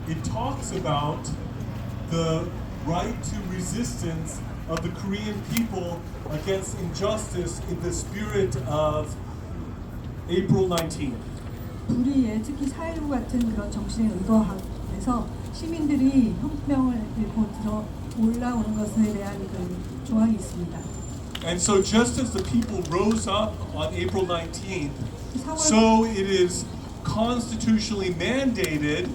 it talks about the right to resistance of the Korean people against injustice in the spirit of April 19th. 불의에 특히 4.19 같은 그런 정신에 의거해서 시민들이 혁명을 들고 들어 올라오는 것에 대한 그 조항이 있습니다. And so just as the people rose up on April 19th, so it is constitutionally mandated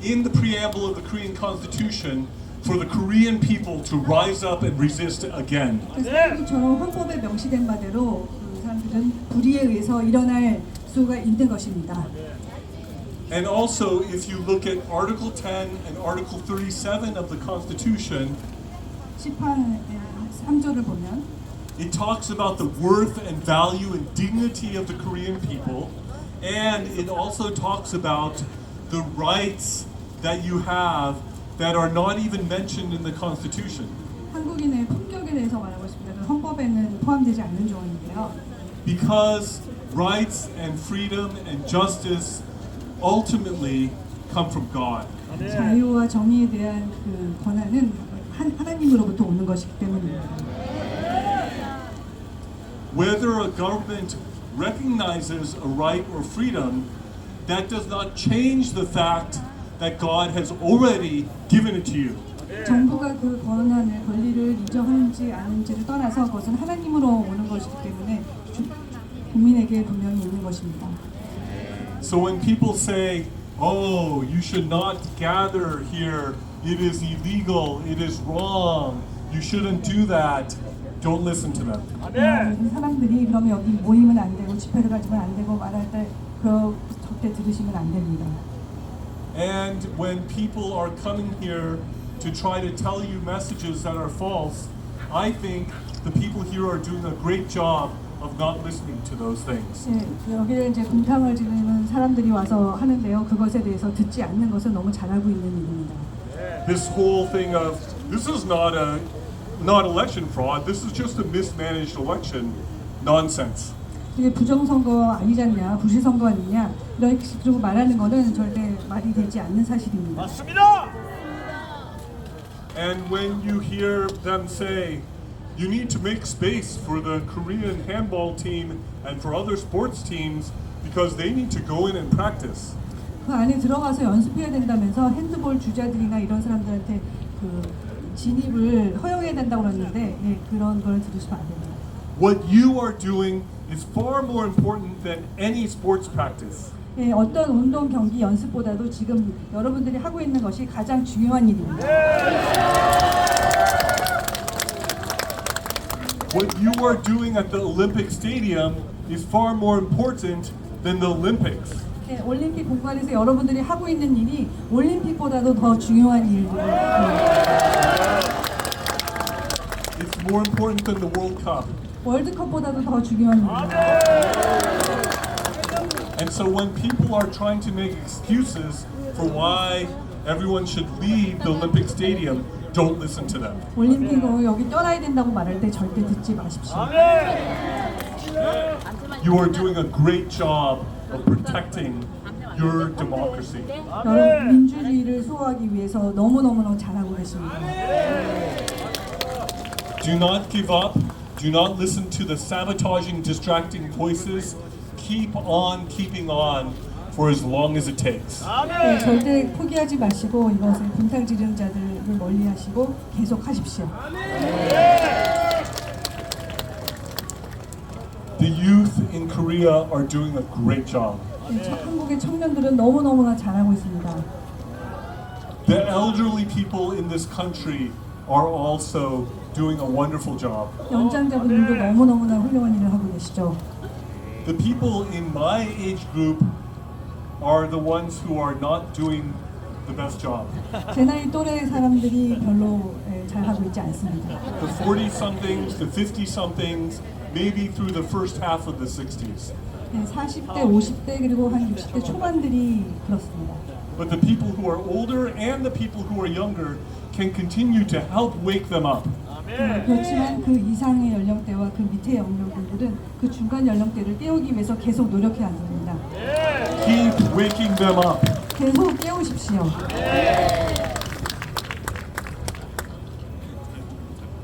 in the preamble of the Korean Constitution for the Korean people to rise up and resist again. 저는 헌법에 명시된 바대로 그 사람들은 불의에 의해서 일어날 수가 있는 것입니다. And also, if you look at Article 10 and Article 37 of the Constitution, 3조를 보면 it talks about the worth and value and dignity of the Korean people, and it also talks about the rights that you have that are not even mentioned in the Constitution. 한국인의 품격에 대해서 말하고 있습니다. 그 헌법에는 포함되지 않는 조항인데요. Because rights and freedom and justice ultimately come from God. 자유와 정의에 대한 그 권한은 하나님으로부터 오는 것이기 때문입니다. Whether a government recognizes a right or freedom, that does not change the fact that God has already given it to you. 정부가 그 권한을 권리를 인정하는지 아닌지를 떠나서 그것은 하나님으로 오는 것이기 때문에 국민에게 분명히 있는 것입니다. So when people say, "Oh, you should not gather here. It is illegal. It is wrong. You shouldn't do that." Don't listen to them. 사람들이 그러면 여기 모이면 안 되고 집회를 가지면 안 되고 말할 때 그 절대 들으시면 안 됩니다. And when people are coming here to try to tell you messages that are false, I think the people here are doing a great job of not listening to those things. 여기를 이제 공탕을 지르는 사람들이 와서 하는데요. 그것에 대해서 듣지 않는 것은 너무 잘하고 있는 일입니다. This whole thing of this is not election fraud. This is just a mismanaged election. Nonsense. 이게 부정선거 아니지 않냐, 부실선거 아니냐 이런 식으로 말하는 것은 절대 말이 되지 않는 사실입니다. 맞습니다. And when you hear them say, you need to make space for the Korean handball team and for other sports teams because they need to go in and practice. 그 안에 들어가서 연습해야 된다면서 핸드볼 주자들이나 이런 사람들한테 그 진입을 허용해야 된다고 그랬는데 그런 걸 들으시면 안 됩니다. What you are doing is far more important than any sports practice. 어떤 운동 경기 연습보다도 지금 여러분들이 하고 있는 것이 가장 중요한 일입니다. What you are doing at the Olympic Stadium is far more important than the Olympics. 올림픽 공간에서 여러분들이 하고 있는 일이 올림픽보다도 더 중요한 일입니다. It's more important than the World Cup. 월드컵보다도 더 중요한 일입니다. And so when people are trying to make excuses for why everyone should leave the Olympic Stadium, don't listen to them. 올림픽으로 여기 떠나야 된다고 말할 때 절대 듣지 마십시오. You are doing a great job of protecting your democracy. 여러분 민주주의를 수호하기 위해서 너무너무 잘하고 계십니다. Do not give up. Do not listen to the sabotaging, distracting voices. Keep on keeping on for as long as it takes. 절대 포기하지 마시고 이것을 분탕 지르는 자들을 멀리하시고 계속 하십시오. The youth in Korea are doing a great job. 한국의 청년들은 너무너무나 잘하고 있습니다. The elderly people in this country are also doing a wonderful job. 연장자분들도 너무너무나 훌륭한 일을 하고 계시죠. The people in my age group are the ones who are not doing the best job. 제 나이 또래 사람들이 별로 잘하고 있지 않습니다. The 40-somethings, the 50-somethings, maybe through the first half of the 60s. 40대, 50대 그리고 한 60대 초반들이 그렇습니다. But the people who are older and the people who are younger can continue to help wake them up. 그렇지만 그 이상의 연령대와 그 밑의 연령대들은 그 중간 연령대를 깨우기 위해서 계속 노력해야 됩니다. Keep waking them up. 계속 깨우십시오.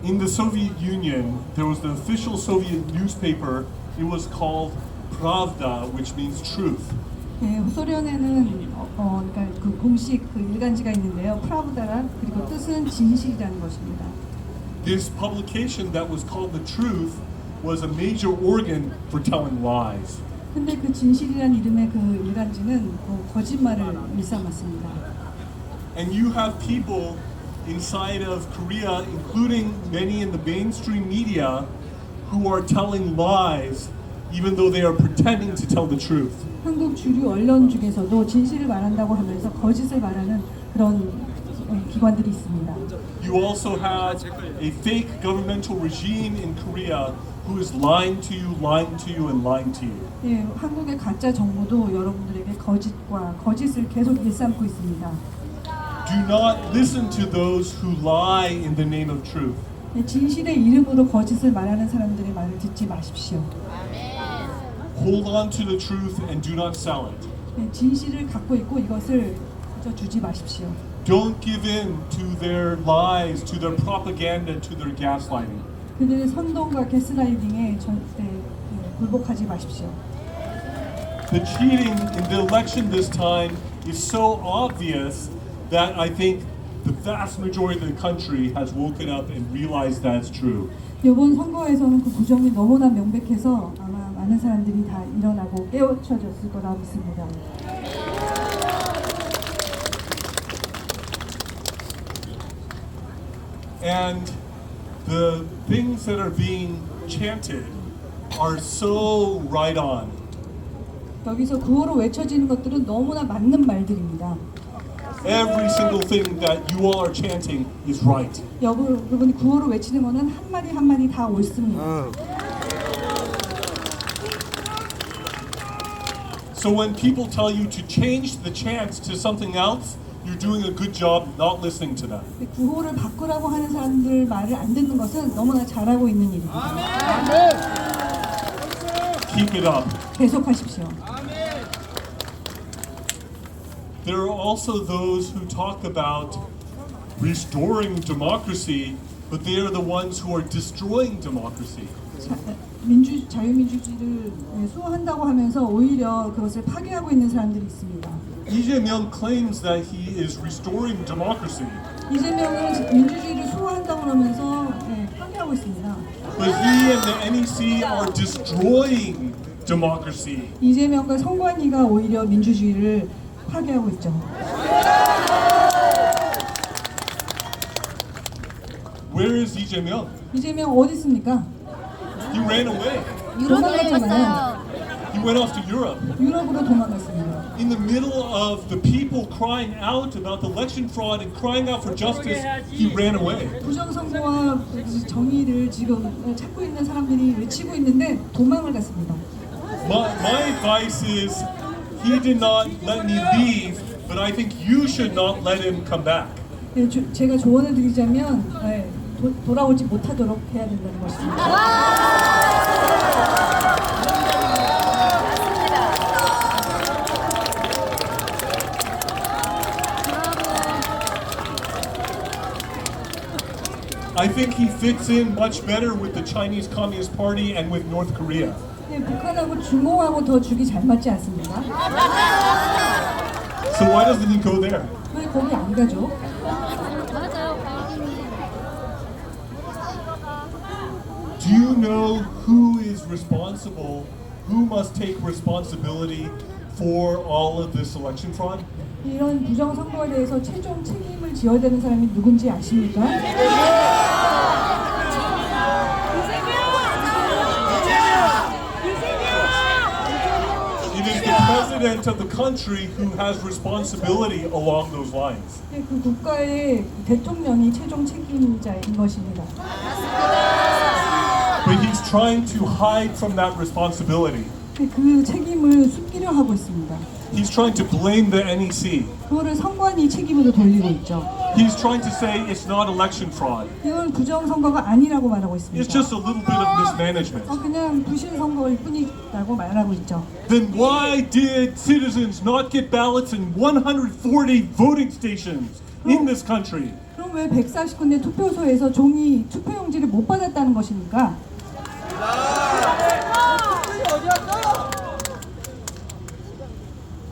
In the Soviet Union, there was the official Soviet newspaper. It was called Pravda, which means truth. 예, 소련에는 그러니까 그 공식 그 일간지가 있는데요. 프라브다란 그리고 뜻은 진실이라는 것입니다. This publication that was called The Truth was a major organ for telling lies. 근데 그 진실이라는 이름의 그 일간지는 거짓말을 일삼았습니다. And you have people inside of Korea, including many in the mainstream media, who are telling lies even though they are pretending to tell the truth. 한국 주류 언론 중에서도 진실을 말한다고 하면서 거짓을 말하는 그런 기관들이 있습니다. You also have a fake governmental regime in Korea who is lying to you, lying to you, and lying to you. 예, 한국의 가짜 정부도 여러분들에게 거짓과 거짓을 계속 일삼고 있습니다. Do not listen to those who lie in the name of truth. 예, 진실의 이름으로 거짓을 말하는 사람들의 말을 듣지 마십시오. Hold on to the truth and do not sell it. 예, 진실을 갖고 있고 이것을 그저 주지 마십시오. Don't give in to their lies, to their propaganda, to their gaslighting. 그들의 선동과 게스라이딩에 절대 굴복하지 마십시오. The cheating in the election this time is so obvious that I think the vast majority of the country has woken up and realized that's true. 이번 선거에서는 그 구정이 너무나 명백해서 아마 많은 사람들이 다 일어나고 깨우쳐졌을 거라 믿습니다. And the things that are being chanted are so right on. 여기서 구호로 외쳐지는 것들은 너무나 맞는 말들입니다. Every single thing that you all are chanting is right. 여러분이 구호로 외치는 것은 한마디 한마디 다 옳습니다. So when people tell you to change the chant to something else, you're doing a good job not listening to them. 구호를 바꾸라고 하는 사람들 말을 안 듣는 것은 너무나 잘하고 있는 일입니다. Keep it up. 계속하십시오. There are also those who talk about restoring democracy, but they are the ones who are destroying democracy. 자유민주주의를 수호한다고 하면서 오히려 그것을 파괴하고 있는 사람들이 있습니다. Lee Jae-myung claims that he is restoring democracy, 이재명은 민주주의를 수호한다고 하면서 파괴하고 있습니다. but he and the NEC are destroying democracy. 이재명과 선관위가 오히려 민주주의를 파괴하고 있죠. Where is Lee Jae-myung? 이재명 어디 있습니까? He ran away. 도망갔잖아요. He went off to Europe. 유럽으로 도망갔습니다. In the middle of the people crying out about the election fraud and crying out for justice, he ran away. 부정선거와 정의를 지금 찾고 있는 사람들이 외치고 있는데 도망을 갔습니다. My advice is he did not let me leave, but I think you should not let him come back. 제가 조언을 드리자면 돌아오지 못하도록 해야 된다는 것입니다. I think he fits in much better with the Chinese Communist Party and with North Korea. 북한하고 중공하고 더 죽이 잘 맞지 않습니까? So why doesn't he go there? 왜 거기 안 가죠? Do you know who is responsible, who must take responsibility for all of this election fraud? 이런 부정선거에 대해서 최종 책임을 지어야 되는 사람이 누군지 아십니까? It is the president of the country who has responsibility along those lines. 그 국가의 대통령이 최종 책임자인 것입니다. But he's trying to hide from that responsibility. 그 책임을 숨기려 하고 있습니다. He's trying to blame the NEC. 그거를 선관위 책임으로 돌리고 있죠. He's trying to say it's not election fraud. 이건 부정선거가 아니라고 말하고 있습니다. It's just a little bit of mismanagement. 그냥 부실 선거일 뿐이라고 말하고 있죠. Then why did citizens not get ballots in 140 voting stations in this country? 그럼 왜 140군데 투표소에서 종이 투표용지를 못 받았다는 것입니까?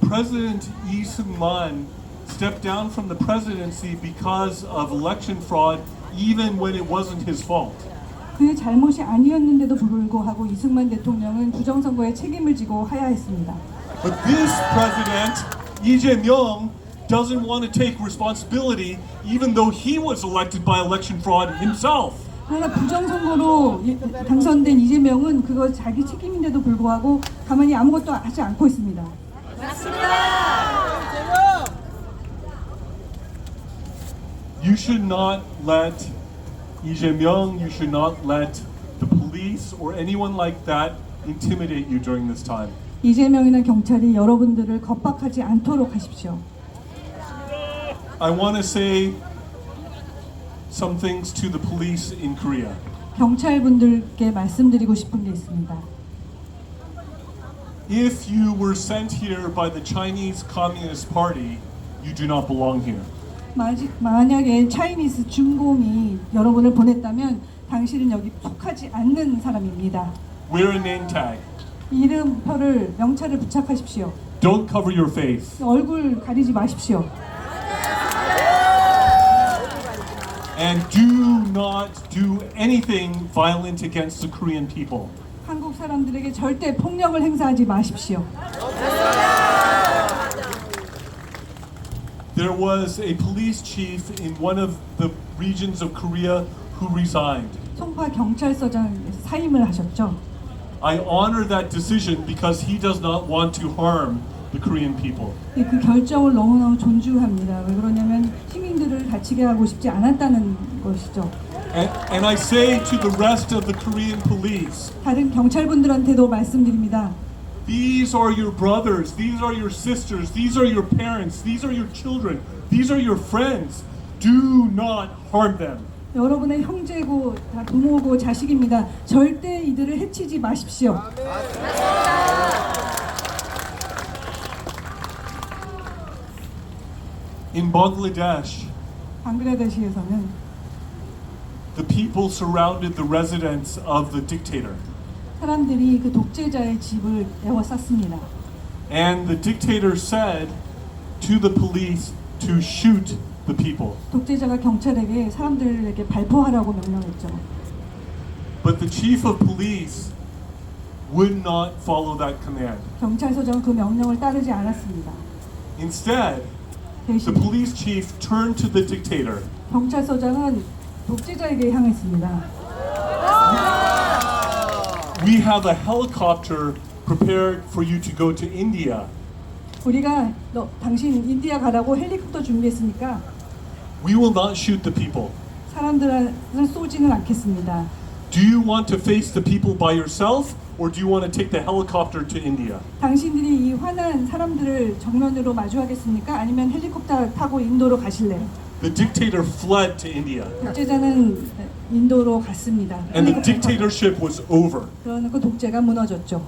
President Lee Seung-man stepped down from the presidency because of election fraud, even when it wasn't his fault. 그의 잘못이 아니었는데도 불구하고 이승만 대통령은 부정선거에 책임을 지고 하야했습니다. But this president, Lee Jae-myung, doesn't want to take responsibility, even though he was elected by election fraud himself. 그러나 부정선거로 당선된 이재명은 그거 자기 책임인데도 불구하고 가만히 아무것도 하지 않고 있습니다. You should not let Lee Jae-myung, you should not let the police or anyone like that intimidate you during this time. 이재명이나 경찰이 여러분들을 겁박하지 않도록 하십시오. I want to say some things to the police in Korea. 경찰분들께 말씀드리고 싶은 게 있습니다. If you were sent here by the Chinese Communist Party, you do not belong here. 만약에 차이니스 중공이 여러분을 보냈다면 당신은 여기 속하지 않는 사람입니다. Wear a name tag. 이름표를 명찰을 부착하십시오. Don't cover your face. 얼굴 가리지 마십시오. And do not do anything violent against the Korean people. 한국 사람들에게 절대 폭력을 행사하지 마십시오. There was a police chief in one of the regions of Korea who resigned. 송파 경찰서장에서 사임을 하셨죠. I honor that decision because he does not want to harm the Korean people. 그 결정을 너무너무 존중합니다. 왜 그러냐면 시민들을 다치게 하고 싶지 않았다는 것이죠. And I say to the rest of the Korean police, 다른 경찰분들한테도 말씀드립니다. these are your brothers, these are your sisters, these are your parents, these are your children, these are your friends. Do not harm them. 여러분의 형제고 다 부모고 자식입니다. 절대 이들을 해치지 마십시오. In Bangladesh, 방글라데시에서는 the people surrounded the residence of the dictator. 사람들이 그 독재자의 집을 에워쌌습니다. And the dictator said to the police to shoot the people. 독재자가 경찰에게 사람들에게 발포하라고 명령했죠. But the chief of police would not follow that command. 경찰서장은 그 명령을 따르지 않았습니다. Instead, 대신 the police chief turned to the dictator. 경찰서장은 독재자에게 향했습니다. We have a helicopter prepared for you to go to India. 우리가 당신 인디아 가라고 헬리콥터 준비했으니까 We will not shoot the people. 사람들을 쏘지는 않겠습니다. Do you want to face the people by yourself, or do you want to take the helicopter to India? 당신들이 이 화난 사람들을 정면으로 마주하겠습니까? 아니면 헬리콥터 타고 인도로 가실래요? The dictator fled to India, 독재자는 인도로 갔습니다. and the 헬리콥터 타고. dictatorship was over. 그러나 그 독재가 무너졌죠.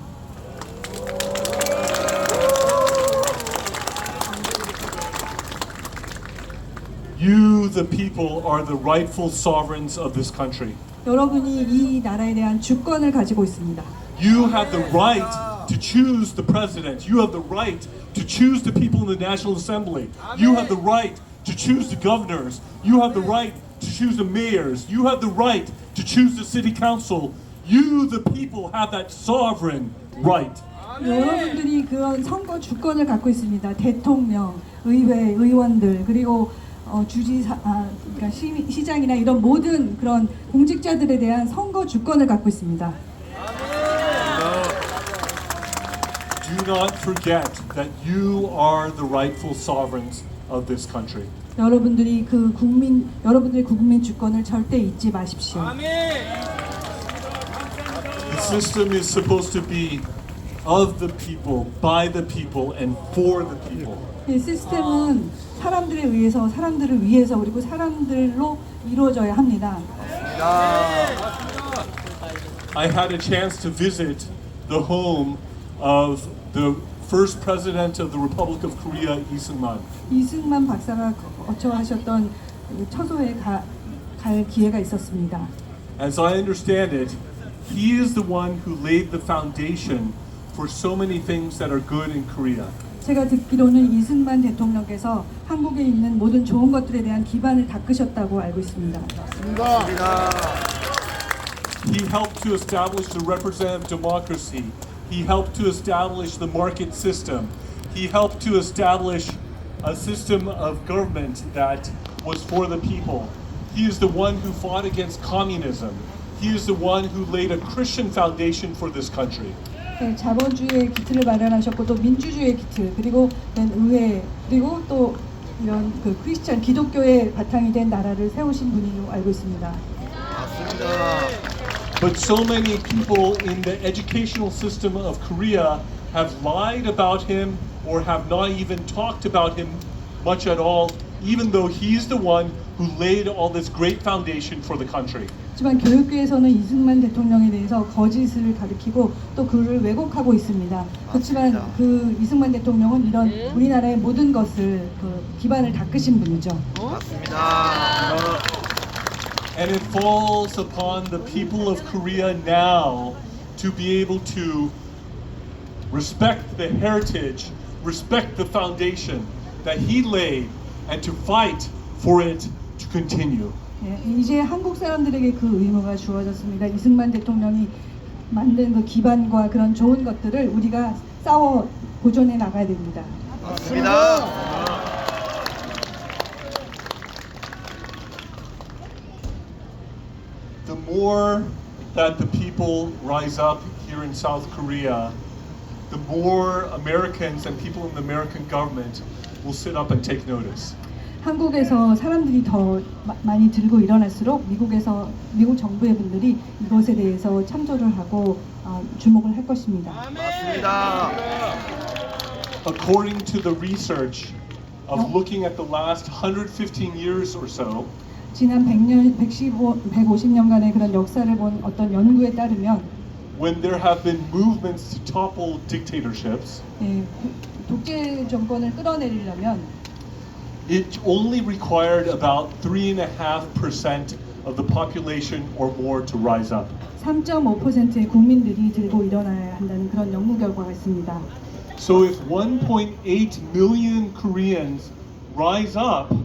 You, the people, are the rightful sovereigns of this country. 여러분이 이 나라에 대한 주권을 가지고 있습니다. You have the right to choose the president. You have the right to choose the people in the National Assembly. You have the right to choose the governors. You have the right to choose the mayors. You have the right to choose the city council. You, the people, have that sovereign right. 여러분들이 그런 선거 주권을 갖고 있습니다. 대통령, 의회, 의원들 그리고 주지사, 그러니까 시장이나 이런 모든 그런 공직자들에 대한 선거 주권을 갖고 있습니다. Do not forget that you are the rightful sovereigns of this country. 여러분들이 여러분들의 국민 주권을 절대 잊지 마십시오. The system is supposed to be of the people, by the people, and for the people. 이 시스템은 사람들에 의해서, 사람들을 위해서, 그리고 사람들로 이루어져야 합니다. I had a chance to visit the home of the first president of the Republic of Korea, Lee Seung-man. 이승만 박사가 거처하셨던 처소에 갈 기회가 있었습니다. As I understand it, he is the one who laid the foundation for so many things that are good in Korea. 제가 듣기로는 이승만 대통령께서 한국에 있는 모든 좋은 것들에 대한 기반을 닦으셨다고 알고 있습니다. He helped to establish the representative democracy. He helped to establish the market system. He helped to establish a system of government that was for the people. He is the one who fought against communism. He is the one who laid a Christian foundation for this country. 네, 자본주의의 기틀을 마련하셨고 또 민주주의의 기틀 그리고 의회 그리고 또 이런 그 크리스천 기독교의 바탕이 된 나라를 세우신 분이로 알고 있습니다. But so many people in the educational system of Korea have lied about him or have not even talked about him much at all, even though he's the one who laid all this great foundation for the country. 하지만 교육계에서는 이승만 대통령에 대해서 거짓을 가리키고 또 그를 왜곡하고 있습니다. 그렇지만 그 이승만 대통령은 이런 우리나라의 모든 것을 그 기반을 닦으신 분이죠. And it falls upon the people of Korea now to be able to respect the heritage, respect the foundation that he laid, and to fight for it to continue. 예, 이제 한국 사람들에게 그 의무가 주어졌습니다. 이승만 대통령이 만든 그 기반과 그런 좋은 것들을 우리가 싸워 보존해 나가야 됩니다. The more that the people rise up here in South Korea, the more Americans and people in the American government will sit up and take notice. 한국에서 사람들이 더 많이 들고 일어날수록 미국 정부의 분들이 이것에 대해서 참조를 하고 주목을 할 것입니다. According to the research of looking at the last 115 years or so, 지난 150년간의 그런 역사를 본 어떤 연구에 따르면 when there have been movements to topple dictatorships, 예, 독재 정권을 끌어내리려면 it only required about 3.5% of the population or more to rise up. 3.5%의 국민들이 들고 일어나야 한다는 그런 연구 결과가 있습니다. So if 1.8 million Koreans rise up,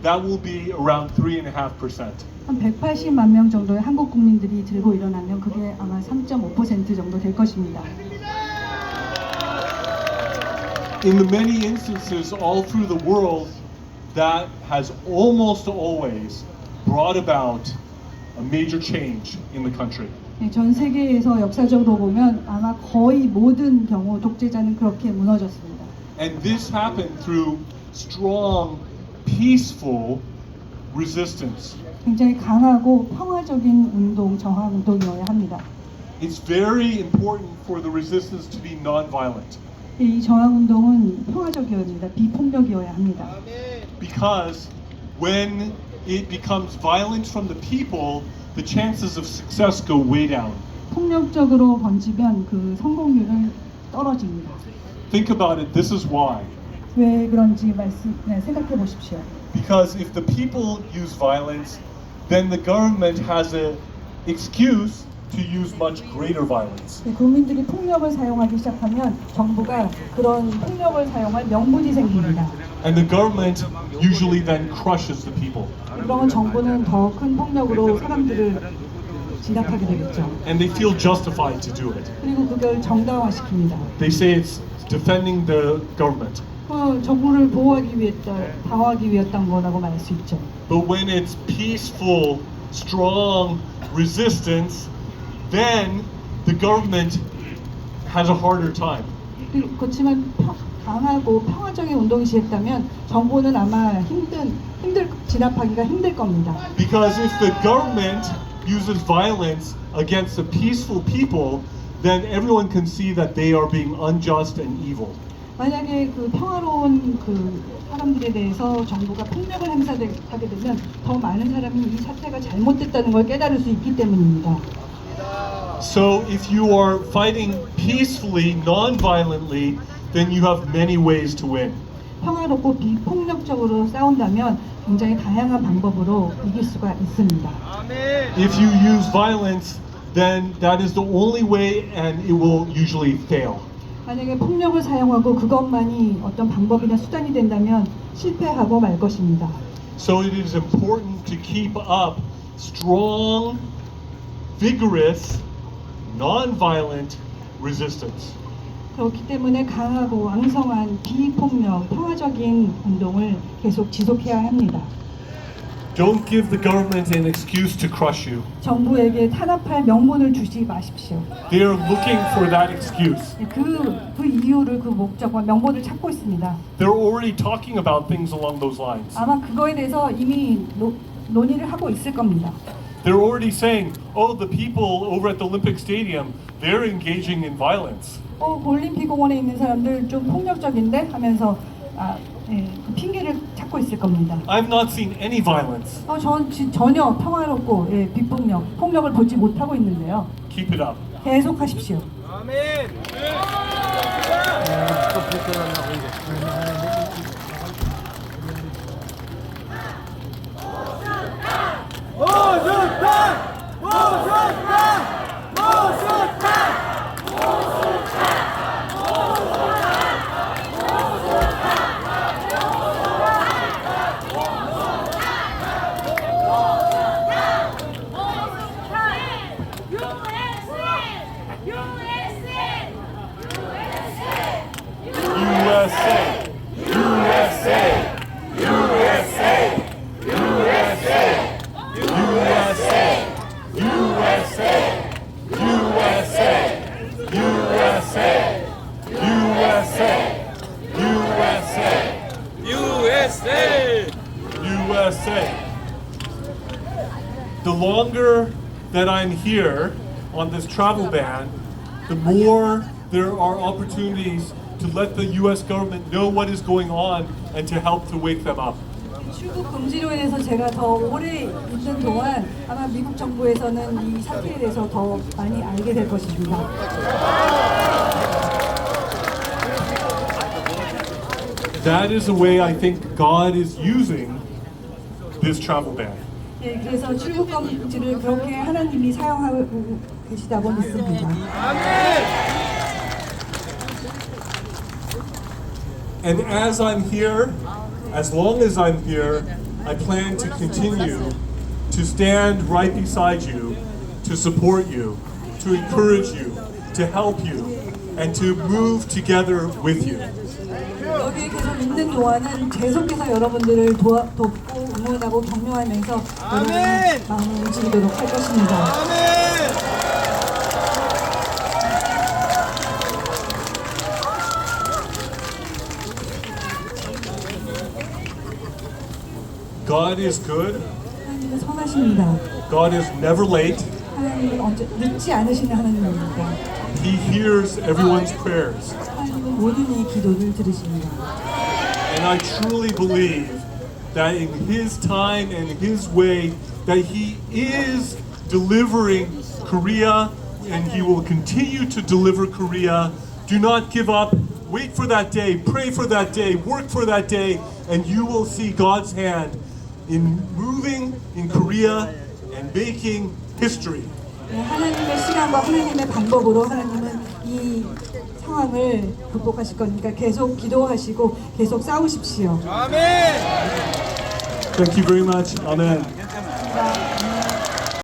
that will be around 3.5%. 한 180만 명 정도의 한국 국민들이 들고 일어나면 그게 아마 3.5% 정도 될 것입니다. In the many instances all through the world, that has almost always brought about a major change in the country. 전 세계에서 역사적으로 보면 아마 거의 모든 경우 독재자는 그렇게 무너졌습니다. And this happened through strong, peaceful resistance. 굉장히 강하고 평화적인 운동, 저항 운동이어야 합니다. It's very important for the resistance to be non-violent. 이 저항 운동은 평화적이어야 합니다. 비폭력이어야 합니다. Because when it becomes violent from the people, the chances of success go way down. 폭력적으로 번지면 그 성공률은 떨어집니다. Think about it, this is why. 왜 그런지 생각해 보십시오. Because if the people use violence, then the government has an excuse to use much greater violence. 국민들이 폭력을 사용하기 시작하면 정부가 그런 폭력을 사용할 명분이 생깁니다. And the government usually then crushes the people. 그러면 정부는 더 큰 폭력으로 사람들을 진압하게 되겠죠. And they feel justified to do it. 그리고 그걸 정당화시킵니다. They say it's defending the government. 정부를 방어하기 위했던 거라고 말할 수 있죠. But when it's peaceful, strong resistance, then the government has a harder time. 그렇지만 강하고 평화적인 운동이 시작되면 정부는 아마 진압하기가 힘들 겁니다. Because if the government uses violence against the peaceful people, then everyone can see that they are being unjust and evil. 만약에 그 평화로운 그 사람들에 대해서 정부가 폭력을 행사하게 되면 더 많은 사람이 이 사태가 잘못됐다는 걸 깨달을 수 있기 때문입니다. So if you are fighting peacefully, non-violently, then you have many ways to win. 평화롭고 비폭력적으로 싸운다면 굉장히 다양한 방법으로 이길 수가 있습니다. If you use violence, then that is the only way and it will usually fail. 만약에 폭력을 사용하고 그것만이 어떤 방법이나 수단이 된다면 실패하고 말 것입니다. So it is important to keep up strong, vigorous, non-violent resistance. 그렇기 때문에 강하고 왕성한 비폭력, 평화적인 운동을 계속 지속해야 합니다. Don't give the government an excuse to crush you. 정부에게 탄압할 명분을 주지 마십시오. They are looking for that excuse. 그 이유를, 그 목적과 명분을 찾고 있습니다. They're already talking about things along those lines. 아마 그거에 대해서 이미 논의를 하고 있을 겁니다. They're already saying, oh, the people over at the Olympic Stadium, they're engaging in violence. 올림픽 공원에 있는 사람들 좀 폭력적인데 하면서 그 핑계를 찾고 있을 겁니다. I've not seen any violence. 전 전혀 평화롭고 비폭력, 폭력을 보지 못하고 있는데요. Keep it up. 계속하십시오. The longer that I'm here on this travel ban, the more there are opportunities to let the US government know what is going on and to help to wake them up. 출국 금지로 인해서 제가 더 오래 있는 동안 아마 미국 정부에서는 이 사태에 대해서 더 많이 알게 될 것입니다. That is the way I think God is using this travel ban. 그래서 출국 금지를 그렇게 하나님이 사용하고 계시다고 믿습니다. And as I'm here, as long as I'm here, I plan to continue to stand right beside you, to support you, to encourage you, to help you, and to move together with you. 여기에 계속 있는 동안은 계속해서 여러분들을 돕고 응원하고 격려하면서 여러분의 마음을 움직이도록 할 것입니다. God is good. 하나님은 선하십니다. God is never late. 하나님은 언제 늦지 않으시는 하나님입니다. He hears everyone's prayers. 하나님은 모든 이 기도를 들으십니다. And I truly believe that in His time and His way, that He is delivering Korea and He will continue to deliver Korea. Do not give up. Wait for that day. Pray for that day. Work for that day. And you will see God's hand in moving in Korea and making history. 하나님의 시간과 하나님의 방법으로 하나님은 이 상황을 극복하실 거니까 계속 기도하시고 계속 싸우십시오. Thank you very much. Amen.